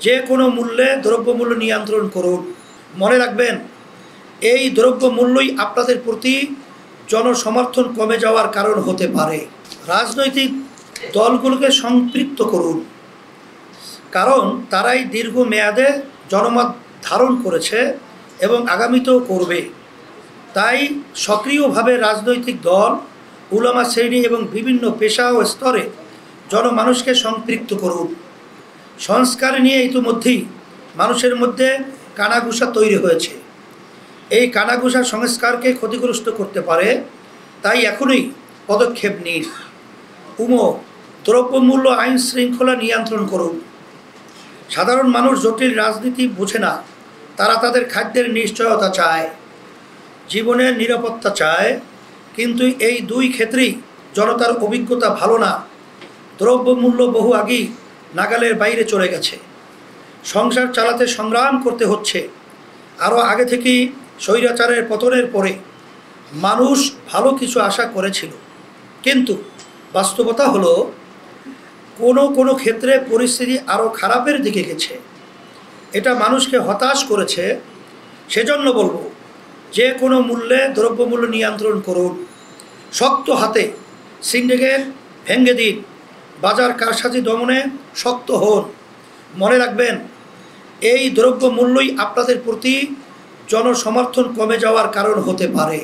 যে কোনো মূল্যে দ্রব্যমূল্য নিয়ন্ত্রণ করুন। মনে রাখবেন, এই দ্রব্যমূল্যই আপনাদের প্রতি জনসমর্থন কমে যাওয়ার কারণ হতে পারে। রাজনৈতিক দলগুলোকে সম্পৃক্ত করুন, কারণ তারাই দীর্ঘমেয়াদে জনমত ধারণ করেছে এবং আগামীতেও করবে। তাই সক্রিয়ভাবে রাজনৈতিক দল, উলামা শ্রেণী এবং বিভিন্ন পেশা ও স্তরে জনমানুষকে সম্পৃক্ত করুন। সংস্কার নিয়ে ইতিমধ্যেই মানুষের মধ্যে কানাঘুষা তৈরি হয়েছে। এই কানাঘুষা সংস্কারকে ক্ষতিগ্রস্ত করতে পারে, তাই এখনই পদক্ষেপ নিন। দ্রব্যমূল্য আইন শৃঙ্খলা নিয়ন্ত্রণ করুন। সাধারণ মানুষ জটিল রাজনীতি বোঝে না, তারা তাদের খাদ্যের নিশ্চয়তা চায়, জীবনের নিরাপত্তা চায়, কিন্তু এই দুই ক্ষেত্রেই জনতার অভিজ্ঞতা ভালো না। দ্রব্যমূল্য বহু আগেই নাগালের বাইরে চলে গেছে। সংসার চালাতে সংগ্রাম করতে হচ্ছে। আরও আগে থেকেই স্বৈরাচারের পতনের পরে মানুষ ভালো কিছু আশা করেছিল, কিন্তু বাস্তবতা হলো কোনো ক্ষেত্রে পরিস্থিতি আরও খারাপের দিকে গেছে। এটা মানুষকে হতাশ করেছে। সেজন্য বলবো, যে কোনো মূল্যে দ্রব্যমূল্য নিয়ন্ত্রণ করুন। শক্ত হাতে সিন্ডিকেট ভেঙে দিন। বাজার কারসাজি দমনে শক্ত হন। মনে রাখবেন, এই দ্রব্যমূল্যই আপনাদের প্রতি জনসমর্থন কমে যাওয়ার কারণ হতে পারে।